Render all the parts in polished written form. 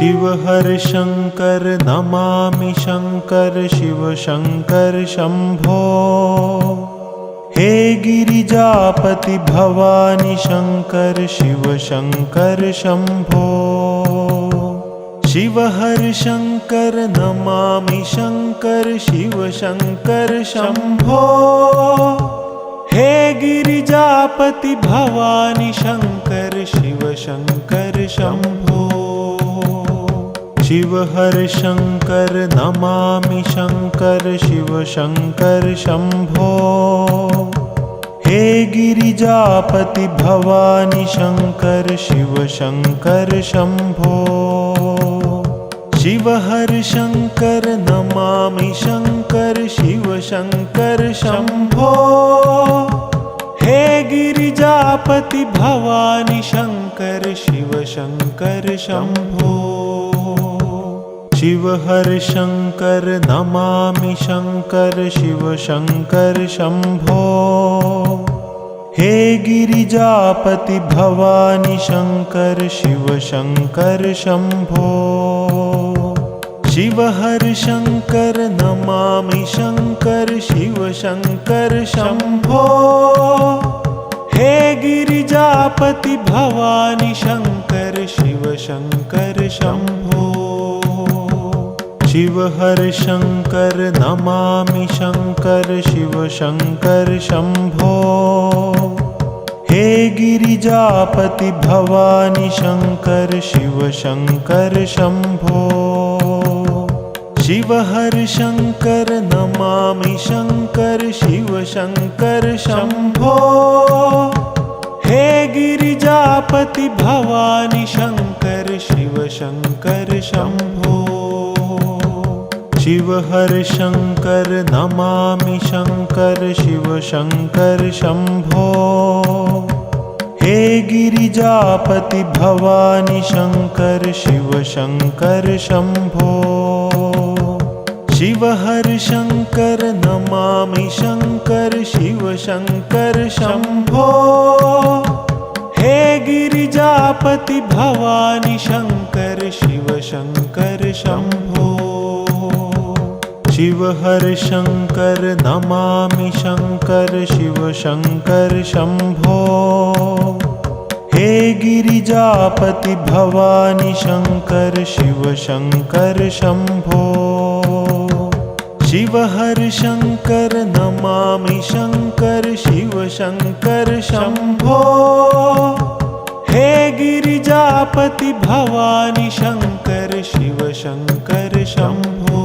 शिव हर शंकर नमामि शंकर शिव शंकर शंभो। हे गिरिजापति भवानी शंकर शिव शंकर शंभो। शिव हर शंकर नमामि शंकर शिव शंकर शंभो। हे गिरिजापति भवानी शंकर शिव शंकर शंभो। शिव हर शंकर नमामि शंकर शिव शंकर शंभो। हे गिरिजापति भवानी शंकर शिव शंकर शंभो। शिव हर शंकर नमामि शंकर शिव शंकर शंभो। हे गिरिजापति भवानी शंकर शिव शंकर शंभो। शिव हर शंकर नमामि शंकर शिव शंकर शंभो। हे गिरिजापति भवानी शंकर शिव शंकर शंभो। शिव हर शंकर नमामि शंकर शिव शंकर शंभो। हे गिरिजापति भवानी शंकर शिव शंकर शंभो। शिव हर शंकर नमामि शंकर शिव शंकर शंभो। हे गिरिजापति भवानी शंकर शिव शंकर शंभो। शिव हर शंकर नमामि शंकर शिव शंकर शंभो। हे गिरिजापति भवानी शंकर शिव शंकर शंभो। शिव हर शंकर नमामि शंकर शिव शंकर शंभो। हे गिरिजापति भवानी शंकर शिव शंकर शंभो। शिव हर शंकर नमामि शंकर शिव शंकर शंभो। हे गिरिजापति भवानी शंकर शिव शंकर शंभो। शिव हर शंकर नमामि शंकर शिव शंकर शंभो। हे गिरिजापति भवानी शंकर शिव शंकर शंभो। शिव हर शंकर नमामि शंकर शिव शंकर शंभो। हे गिरिजापति भवानी शंकर शिव शंकर शंभो।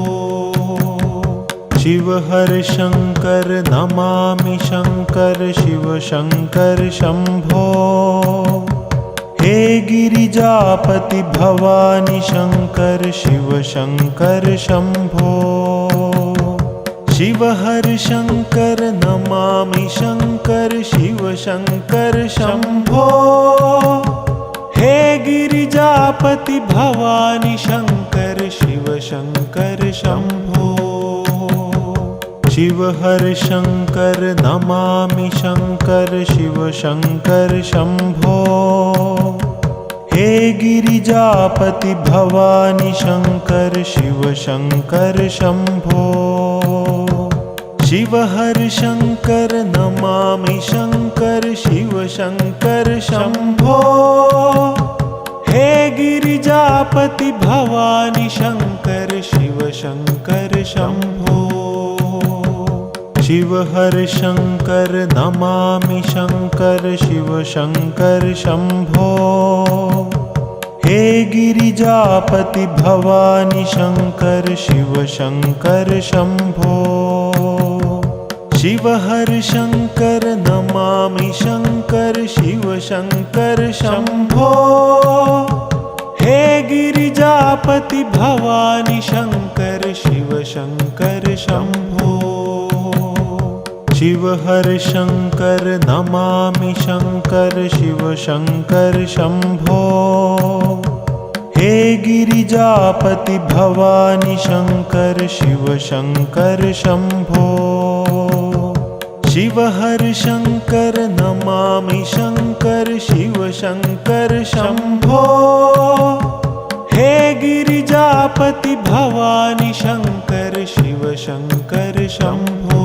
शिव हर शंकर नमामि शंकर शिव शंकर शंभो। हे गिरिजापति भवानी शंकर शिव शंकर शंभो। शिव हर शंकर नमामि शंकर शिव शंकर शंभो। हे गिरिजापति भवानी शंकर शिव शंकर शंभो। शिव हर शंकर नमामि शंकर शिव शंकर शंभो। हे गिरिजापति भवानी शंकर शिव शंकर शंभो। शिव हर शंकर नमामि शंकर शिव शंकर शंभो। हे गिरिजापति भवानी शंकर शिव शंकर शंभो। शिव हर शंकर नमामि शंकर शिव शंकर शंभो। हे गिरिजापति भवानी शंकर शिव शंकर शंभो। शिव हर शंकर नमामि शंकर शिव शंकर शंभो। हे गिरिजापति भवानी शंकर शिव शंकर शंभो। शिव हर शंकर नमामि शंकर शिव शंकर शंभो। हे गिरिजापति भवानी शंकर शिव शंकर शंभो। शिव हर शंकर नमामि शंकर शिव शंकर शंभो। हे गिरिजापति भवानी शंकर शिव शंकर शंभो।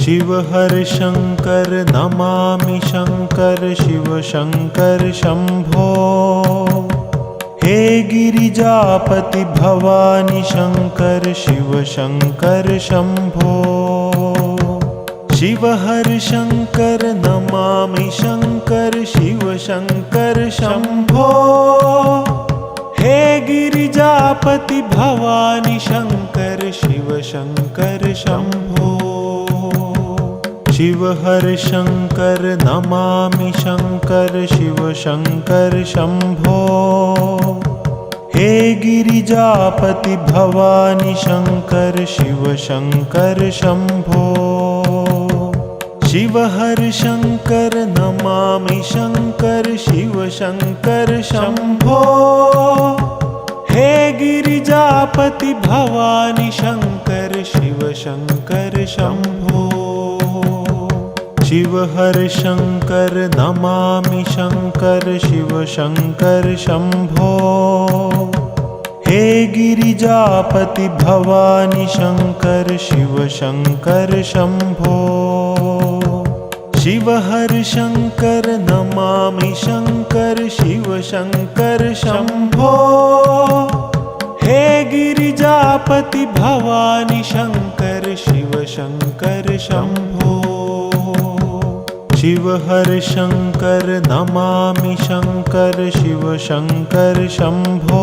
शिव हर शंकर नमामि शंकर शिव शंकर शंभो। हे गिरिजापति भवानी शंकर शिव शंकर शंभो। शिव हर शंकर नमामि शंकर शिव शंकर शंभो। हे गिरिजापति भवानी शंकर शिव शंकर शंभो। शिव हर शंकर नमामि शंकर शिव शंकर शंभो। हे गिरिजापति भवानी शंकर शिव शंकर शंभो। शिव हर शंकर नमामि शंकर शिव शंकर शंभो। हे गिरिजापति भवानी शंकर शिव शंकर शंभो। शिव हर शंकर नमामि शंकर शिव शंकर शंभो। हे गिरिजापति भवानी शंकर शिव शंकर शंभो। शिव हर शंकर नमामि शंकर शिव शंकर शंभो। हे गिरिजापति भवानी शंकर शिव शंकर शंभो। शिव हर शंकर नमामि शंकर शिव शंकर शंभो।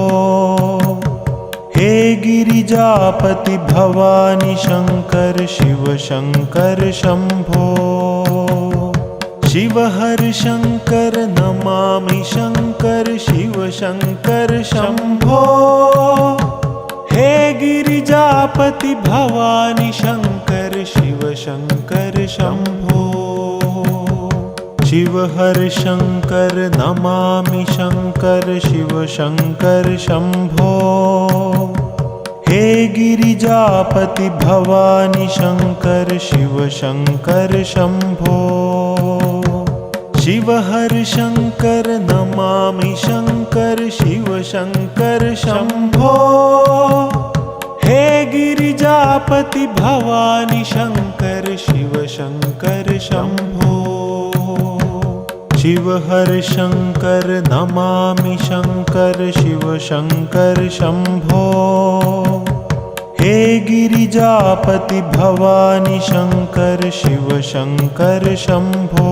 हे गिरिजापति भवानी शंकर शिव शंकर शंभो। शिव हर शंकर नमामि शंकर शिव शंकर शंभो। हे गिरिजापति भवानी शंकर शिव शंकर शंभो। शिव हर शंकर नमामि शंकर शिव शंकर शंभो। हे गिरिजापति भवानी शंकर शिव शंकर शंभो। शिव हर शंकर नमामि शंकर शिव शंकर शंभो। हे गिरिजापति भवानी शंकर शिव शंकर शंभो। शिव हर शंकर नमामि शंकर शिव शंकर शंभो। हे गिरिजापति भवानी शंकर शिव शंकर शंभो।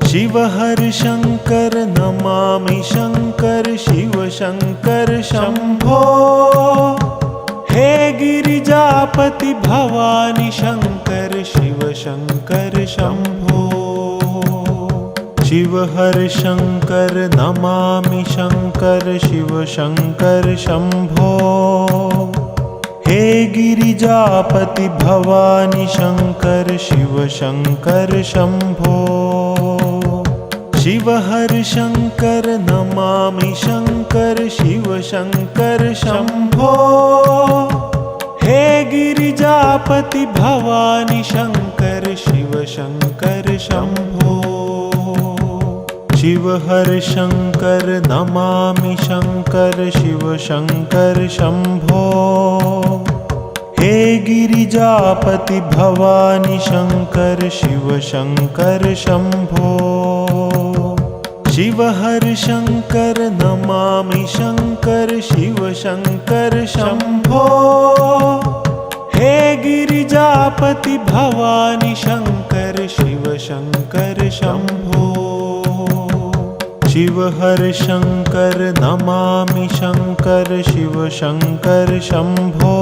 शिव हर शंकर नमामि शंकर शिव शंकर शंभो। हे गिरिजापति भवानी शंकर शिव शंकर शंभो। शिव हर शंकर नमामि शंकर शिव शंकर शंभो। हे गिरिजापति भवानी शंकर शिव शंकर शंभो। शिव हर शंकर नमामि शंकर शिव शंकर शंभो। हे गिरिजापति भवानी शंकर शिव शंकर शंभो। शिव हर शंकर नमामि शंकर शिव शंकर शंभो। हे गिरिजापति भवानी शंकर शिव शंकर शंभो। शिव हर शंकर नमामि शंकर शिव शंकर शंभो। हे गिरिजापति भवानी शंकर शिव शंकर शंभो। शिव हर शंकर नमामि शंकर शिव शंकर शंभो।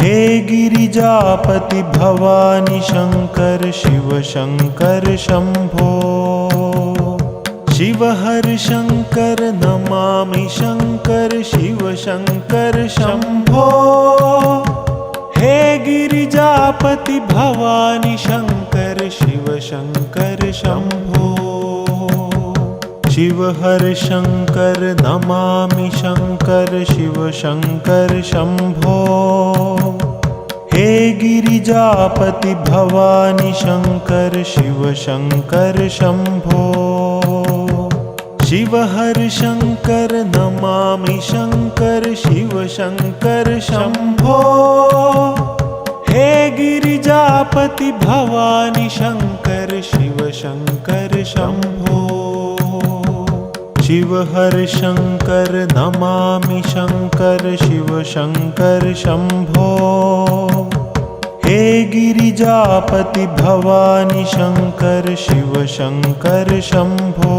हे गिरिजापति भवानी शंकर शिव शंकर शंभो। शिव हर शंकर नमामि शंकर शिव शंकर शंभो। हे गिरिजापति भवानी शंकर शिव शंकर शंभो। शिव हर शंकर नमामि शंकर शिव शंकर शंभो। हे गिरिजापति भवानी शंकर शिव शंकर शंभो। शिव हर शंकर नमामि शंकर शिव शंकर शंभो। हे गिरिजापति भवानी शंकर शिव शंकर शंभो। शिव हर शंकर नमामि शंकर शिव शंकर शंभो। हे गिरिजापति भवानी शंकर शिव शंकर शंभो।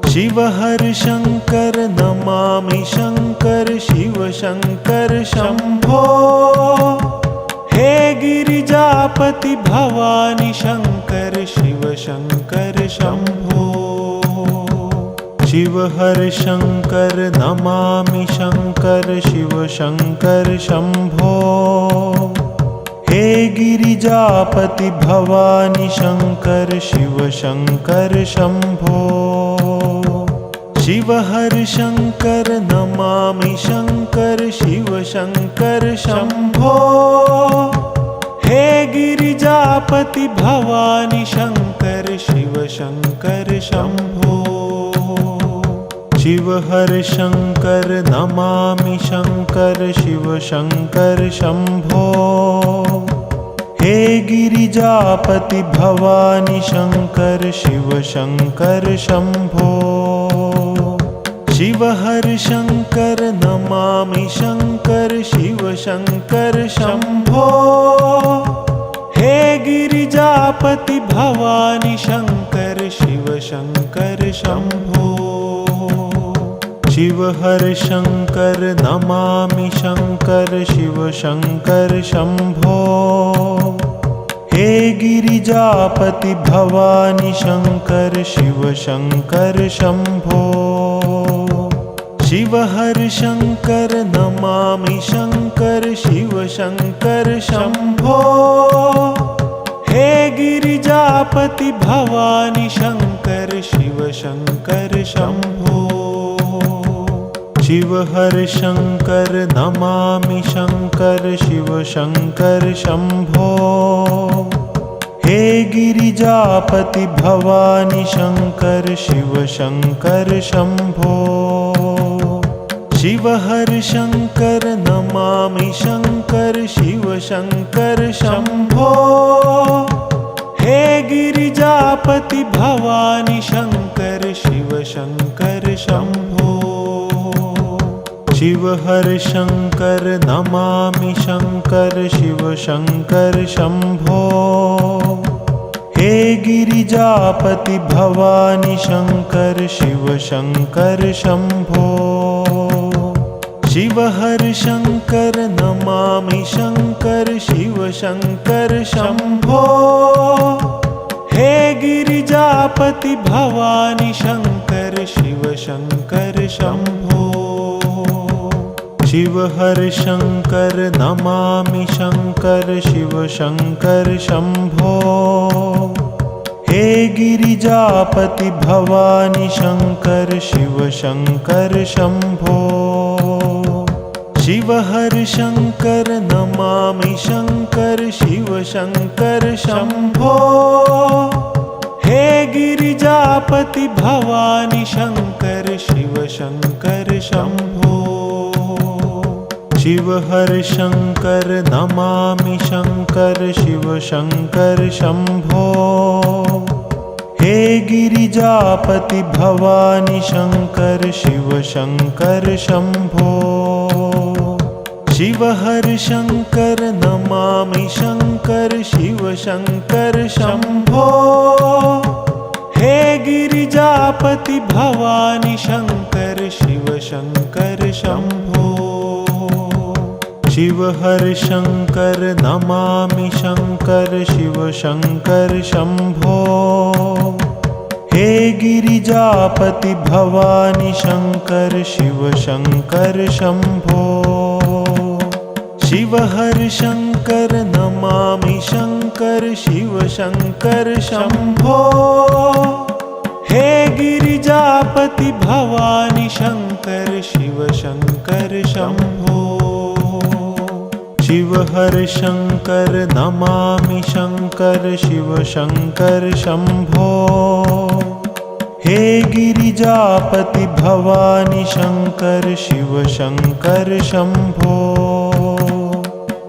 शिव हर शंकर नमामि शंकर शिव शंकर शंभो। हे गिरिजापति भवानी शंकर शिव शंकर शंभो। शिव हर शंकर नमामि शंकर शिव शंकर शंभो। हे गिरिजापति भवानी शंकर शिव शंकर शंभो। शिव हर शंकर नमामि शंकर शिव शंकर शंभो। हे गिरिजापति भवानी शंकर शिव शंकर शंभो। शिव हर शंकर नमामि शंकर शिव शंकर शंभो। हे गिरिजापति भवानी शंकर शिव शंकर शंभो। शिव हर शंकर नमामि शंकर शिव शंकर शंभो। हे गिरिजापति भवानी शंकर शिव शंकर शंभो। शिव हर शंकर नमामि शंकर शिव शंकर शंभो। हे गिरिजापति भवानी शंकर शिव शंकर शंभो। शिव हर शंकर नमामि शंकर शिव शंकर शंभो। हे गिरिजापति भवानी शंकर शिव शंकर शंभो। शिव हर शंकर नमामि शंकर शिव शंकर शंभो। हे गिरिजापति भवानी शंकर शिव शंकर शंभो। शिव हर शंकर नमामि शंकर शिव शंकर शंभो। हे गिरिजापति भवानी शंकर शिव शंकर शंभो। शिव हर शंकर नमामि शंकर शिव शंकर शंभो। हे गिरिजापति भवानी शंकर शिव शंकर शंभो। शिव हर शंकर नमामि शंकर शिव शंकर शंभो। हे गिरिजापति भवानी शंकर शिव शंकर शंभो। शिव हर शंकर नमामि शंकर शिव शंकर शंभो। हे गिरिजापति भवानी शंकर शिव शंकर शंभो। शिव हर शंकर नमामि शंकर शिव शंकर शंभो। हे गिरिजापति भवानी शंकर शिव शंकर शंभो। शिव हर शंकर नमामि शंकर शिव शंकर शंभो। हे गिरिजापति भवानी शंकर शिव शंकर शंभो। शिव हर शंकर नमामि शंकर शिव शंकर शंभो। हे गिरिजापति भवानी शंकर शिव शंकर शंभो। शिव हर शंकर नमामि शंकर शिव शंकर शंभो। हे गिरिजापति भवानी शंकर शिव शंकर शंभो। शिव हर शंकर नमामि शंकर शिव शंकर शंभो। हे गिरिजापति भवानी शंकर शिव शंकर शंभो। शिव हर शंकर नमामि शंकर शिव शंकर शंभो। हे गिरिजापति भवानी शंकर शिव शंकर शंभो।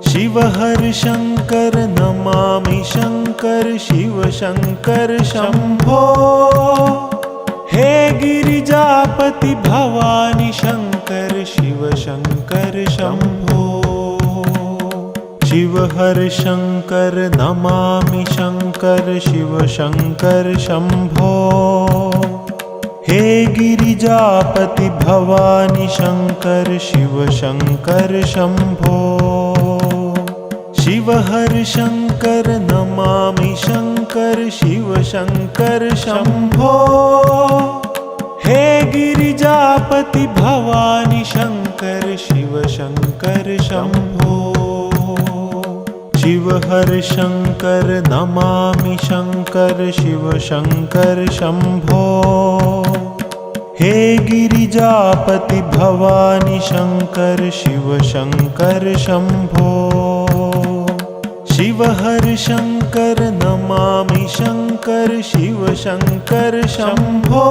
शिव हर शंकर नमामि शंकर शिव शंकर शंभो। हे गिरिजापति भवानी शंकर शिव शंकर शंभो। शिव हर शंकर नमामि शंकर शिव शंकर शंभो। हे गिरिजापति भवानी शंकर शिव शंकर शंभो। शिव हर शंकर नमामि शंकर शिव शंकर शंभो। हे गिरिजापति भवानी शंकर शिव शंकर शंभो। शिव हर शंकर नमामि शंकर शिव शंकर शंभो। हे गिरिजापति भवानी शंकर शिव शंकर शंभो। शिव हर शंकर नमामि शंकर शिव शंकर शंभो।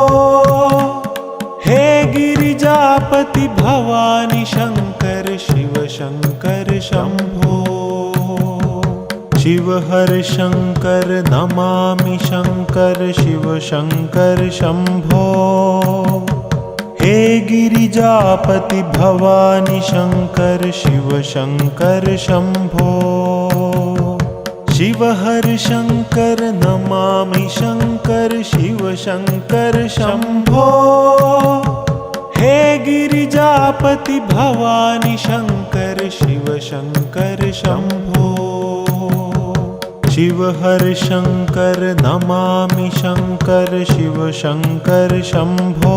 हे गिरिजापति भवानी शंकर शिव शंकर शंभो। शिव हर शंकर नमामि शंकर शिव शंकर शंभो। हे गिरिजापति भवानी शंकर शिव शंकर शंभो। शिव हर शंकर नमामि शंकर शिव शंकर शंभो। हे गिरिजापति भवानी शंकर शिव शंकर शंभो। शिव हर शंकर नमामि शंकर शिव शंकर शंभो।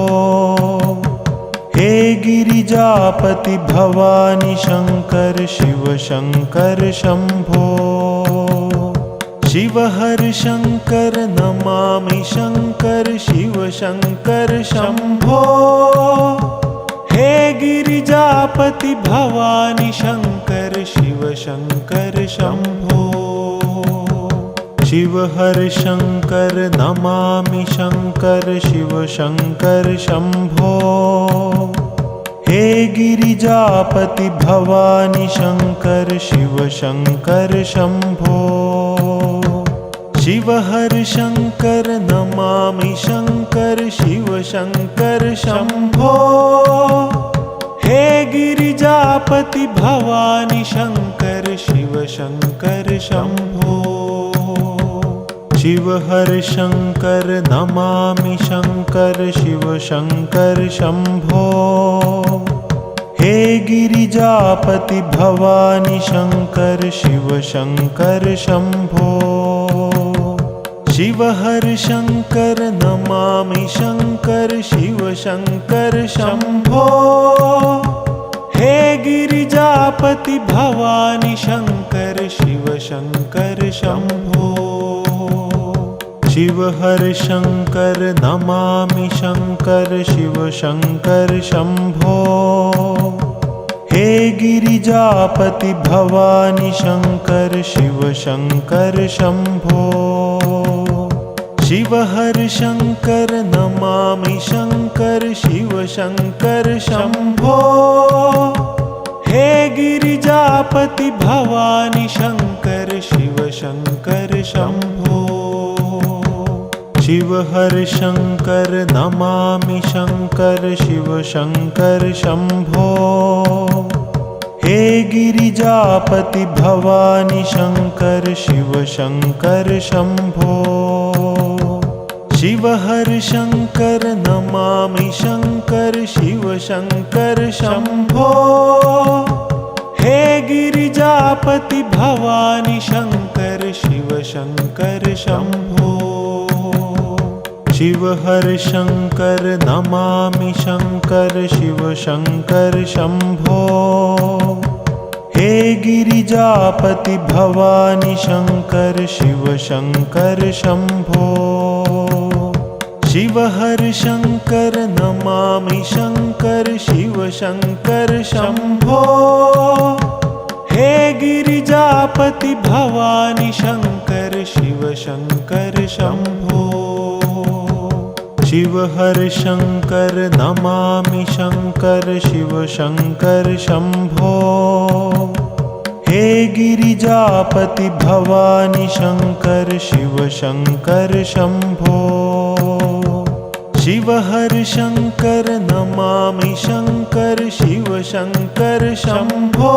हे गिरिजापति भवानी शंकर शिव शंकर शंभो। शिव हर शंकर नमामि शंकर शिव शंकर शंभो। हे गिरिजापति भवानी शंकर शिव शंकर शंभो। शिव हर शंकर नमामि शंकर शिव शंकर शंभो। हे गिरिजापति भवानी शंकर शिव शंकर शंभो। शिव हर शंकर नमामि शंकर शिव शंकर शंभो। हे गिरिजापति भवानी शंकर शिव शंकर शंभो। शिव हर शंकर नमामि शंकर शिव शंकर शंभो। हे गिरिजापति भवानी शंकर शिव शंकर शंभो। शिव हर शंकर नमामि शंकर शिव शंकर शंभो। हे गिरिजापति भवानी शंकर शिव शंकर शंभो। शिव हर शंकर नमामि शंकर शिव शंकर शंभो। हे गिरिजापति भवानी शंकर शिव शंकर शंभो। शिव हर शंकर नमामि शंकर शिव शंकर शंभो। हे गिरिजापति भवानी शंकर शिव शंकर शंभो। शिव हर शंकर नमामि शंकर शिव शंकर शंभो। हे गिरिजापति भवानी शंकर शिव शंकर शंभो। शिव हर शंकर नमामि शंकर शिव शंकर शंभो। हे गिरिजापति भवानी शंकर शिव शंकर शंभो। शिव हर शंकर नमामि शंकर शिव शंकर शंभो। हे गिरिजापति भवानी शंकर शिव शंकर शंभो। शिव हर शंकर नमामि शंकर शिव शंकर शंभो। हे गिरिजापति भवानी शंकर शिव शंकर शंभो। शिव हर शंकर नमामि शंकर शिव शंकर शंभो। हे गिरिजापति भवानी शंकर शिव शंकर शंभो। शिव हर शंकर नमामि शंकर शिव शंकर शंभो।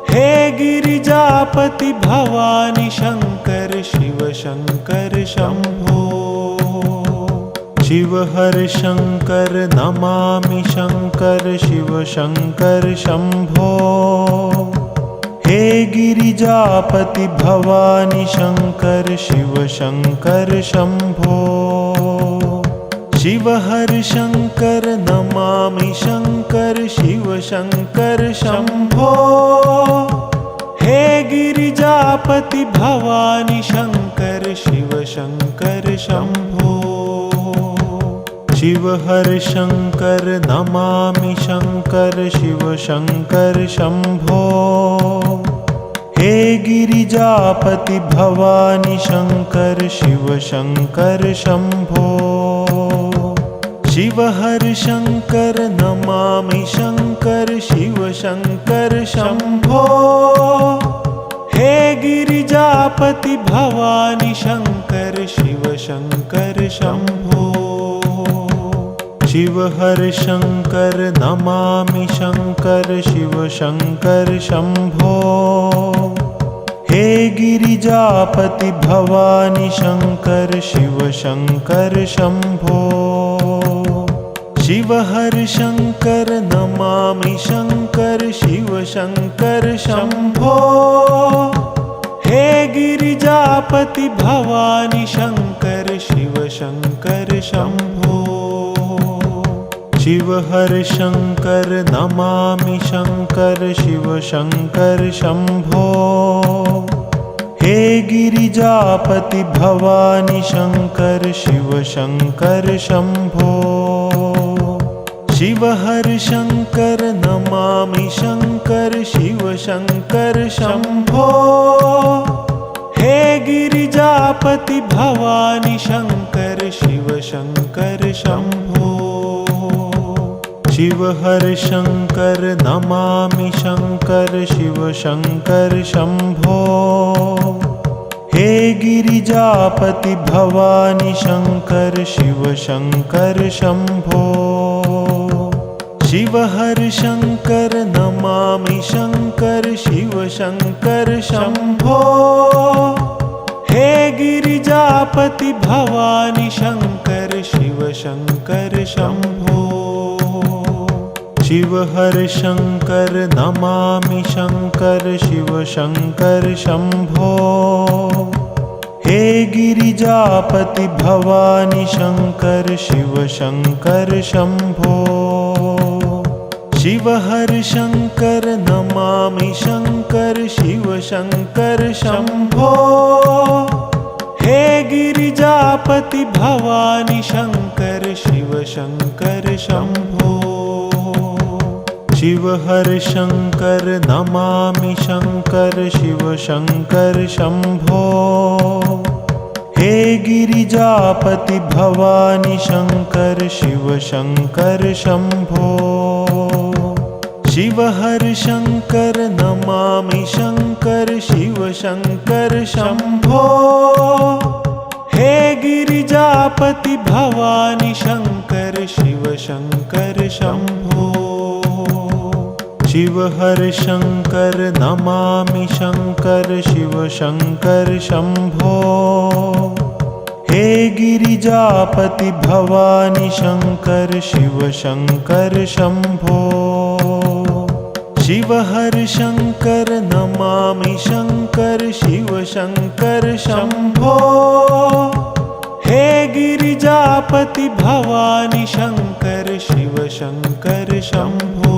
हे गिरिजापति भवानी शंकर शिव शंकर शंभो। शिव हर शंकर नमामि शंकर शिव शंकर शंभो। हे गिरिजापति भवानी शंकर शिव शंकर शंभो। शिव हर शंकर नमामि शंकर शिव शंकर शंभो। हे गिरिजापति भवानी शंकर शिव शंकर शंभो। शिव हर शंकर नमामि शंकर शिव शंकर शंभो। हे गिरिजापति भवानी शंकर शिव शंकर शंभो। शिव हर शंकर नमामि शंकर शिव शंकर शंभो। हे गिरिजापति भवानी शंकर शिव शंकर शंभो। शिव हर शंकर नमामि शंकर शिव शंकर शंभो। हे गिरिजापति भवानी शंकर शिव शंकर शंभो। शिव हर शंकर नमामि शंकर शिव शंकर शंभो। हे गिरिजापति भवानी शंकर शिव शंकर शंभो। शिव हर शंकर नमामि शंकर शिव शंकर शंभो। हे गिरिजापति भवानी शंकर शिव शंकर शंभो। शिव हर शंकर नमामि शंकर शिव शंकर शंभो। हे गिरिजापति भवानी शंकर शिव शंकर शंभो। शिव हर शंकर नमामि शंकर शिव शंकर शंभो। हे गिरिजापति भवानी शंकर शिव शंकर शंभो। शिव हर शंकर नमामि शंकर शिव शंकर शंभो। हे गिरिजापति भवानी शंकर शिव शंकर शंभो। शिव हर शंकर नमामि शंकर शिव शंकर शंभो। हे गिरिजापति भवानी शंकर शिव शंकर शंभो। शिव हर शंकर नमामि शंकर शिव शंकर शंभो। हे गिरिजापति भवानी शंकर शिव शंकर शंभो। शिव हर शंकर नमामि शंकर शिव शंकर शंभो। हे गिरिजापति भवानी शंकर शिव शंकर शंभो। शिव हर शंकर नमामि शंकर शिव शंकर शंभो। हे गिरिजापति भवानी शंकर शिव शंकर शंभो। शिव हर शंकर नमामि शंकर शिव शंकर शंभो। हे गिरिजापति भवानी शंकर शिव शंकर शंभो। शिव हर शंकर नमामि शंकर शिव शंकर शंभो। हे गिरिजापति भवानी शंकर शिव शंकर शंभो।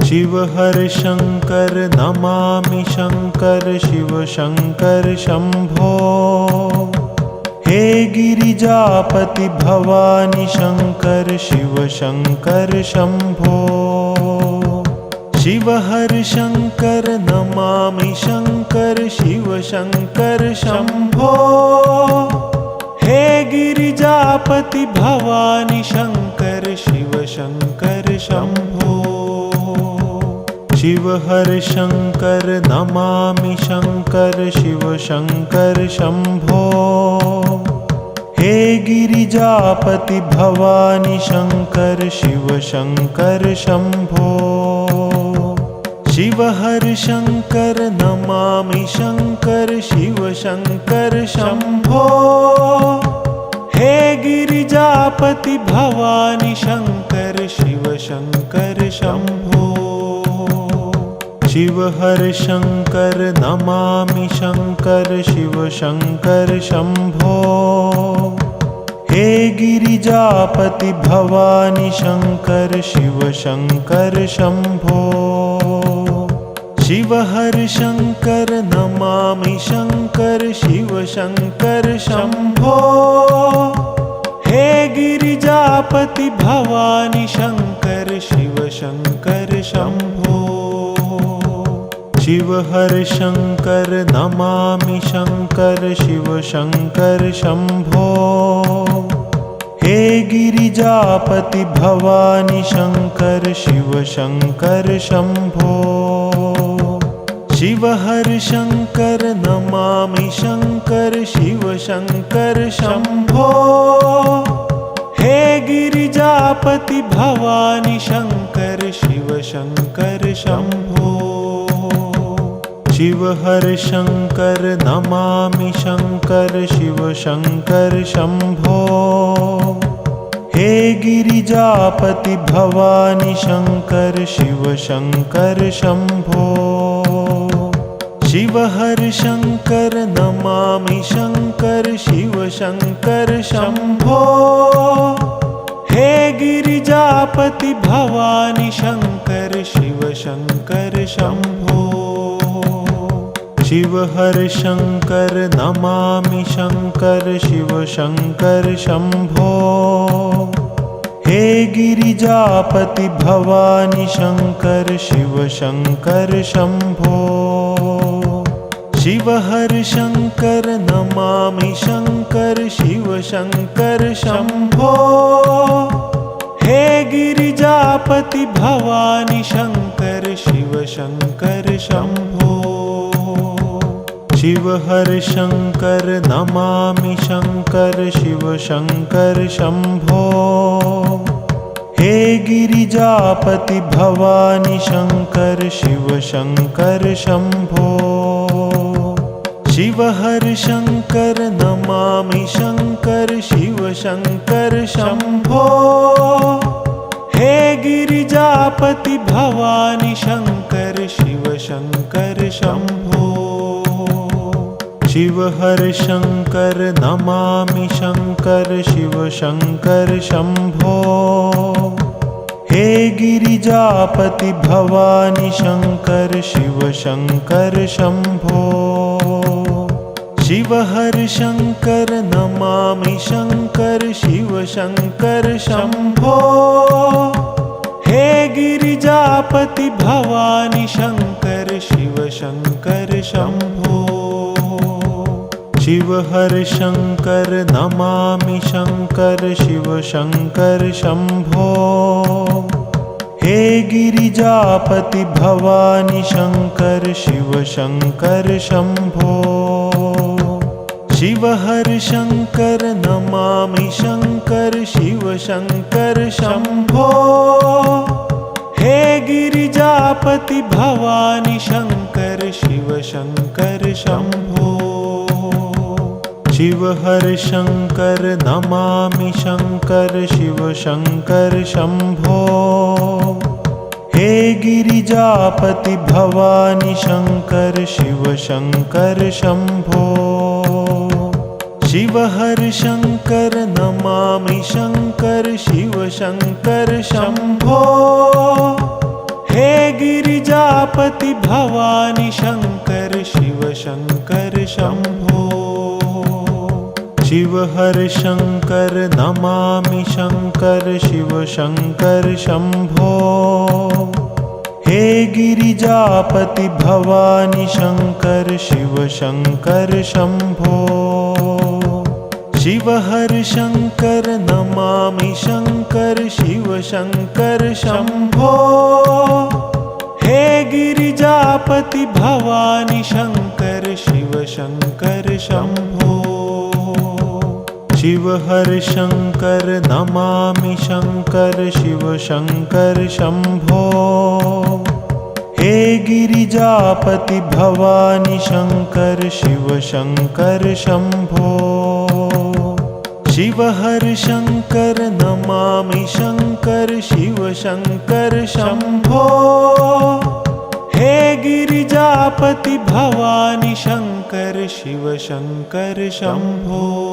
शिव हर शंकर नमामि शंकर शिव शंकर शंभो। हे गिरिजापति भवानी शंकर शिव शंकर शंभो। शिव हर शंकर नमामि शंकर शिव शंकर शंभो। हे गिरिजापति भवानी शंकर शिव शंकर शंभो। शिव हर शंकर नमामि शंकर शिव शंकर शंभो। हे गिरिजापति भवानी शंकर शिव शंकर शंभो। शिव हर शंकर नमामि शंकर शिव शंकर शंभो। हे गिरिजापति भवानी शंकर शिव शंकर शंभो। शिव हर शंकर नमामि शंकर शिव शंकर शंभो। हे गिरिजापति भवानी शंकर शिव शंकर शंभो। शिव हर शंकर नमामि शंकर शिव शंकर शंभो। हे गिरिजापति भवानी शंकर शिव शंकर शंभो। शिव हर शंकर नमामि शंकर शिव शंकर शंभो। हे गिरिजापति भवानी शंकर शिव शंकर शंभो। शिव हर शंकर नमामि शंकर शिव शंकर शंभो। हे गिरिजापति भवानी शंकर शिव शंकर शंभो। शिव हर शंकर नमामि शंकर शिव शंकर शंभो। हे गिरिजापति भवानी शंकर शिव शंकर शंभो। शिव हर शंकर नमामि शंकर शिव शंकर शंभो। हे गिरिजापति भवानी शंकर शिव शंकर शंभो। शिव हर शंकर नमामि शंकर शिव शंकर शंभो। हे गिरिजापति भवानी शंकर शिव शंकर शंभो। शिव हर शंकर नमामि शंकर शिव शंकर शंभो। हे गिरिजापति भवानी शंकर शिव शंकर शंभो। शिव हर शंकर नमामि शंकर शिव शंकर शंभो। हे गिरिजापति भवानी शंकर शिव शंकर शंभो। शिव हर शंकर नमामि शंकर शिव शंकर शंभो। हे गिरिजापति भवानी शंकर शिव शंकर शंभो। शिव हर शंकर नमामि शंकर शिव शंकर शंभो। हे गिरिजापति भवानी शंकर शिव शंकर शंभो। शिव हर शंकर नमामि शंकर शिव शंकर शंभो। हे गिरिजापति भवानी शंकर शिव शंकर शंभो। शिव हर शंकर नमामि शंकर शिव शंकर शंभो। हे गिरिजापति भवानी शंकर शिव शंकर शंभो। शिव हर शंकर नमामि शंकर शिव शंकर शंभो। हे गिरिजापति भवानी शंकर शिव शंकर शंभो। शिव हर शंकर नमामि शंकर शिव शंकर शंभो। हे गिरिजापति भवानी शंकर शिव शंकर शंभो। शिव हर शंकर नमामि शंकर शिव शंकर शंभो। हे गिरिजापति भवानी शंकर शिव शंकर शंभो। शिव हर शंकर नमामि शंकर शिव शंकर शंभो। हे गिरिजापति भवानी शंकर शिव शंकर शंभो। शिव हर शंकर नमामि शंकर शिव शंकर शंभो। हे गिरिजापति भवानी शंकर शिव शंकर शंभो। शिव हर शंकर नमामि शंकर शिव शंकर शंभो। हे गिरिजापति भवानी शंकर शिव शंकर शंभो। शिव हर शंकर नमामि शंकर शिव शंकर शंभो। हे गिरिजापति भवानी शंकर शिव शंकर शंभो।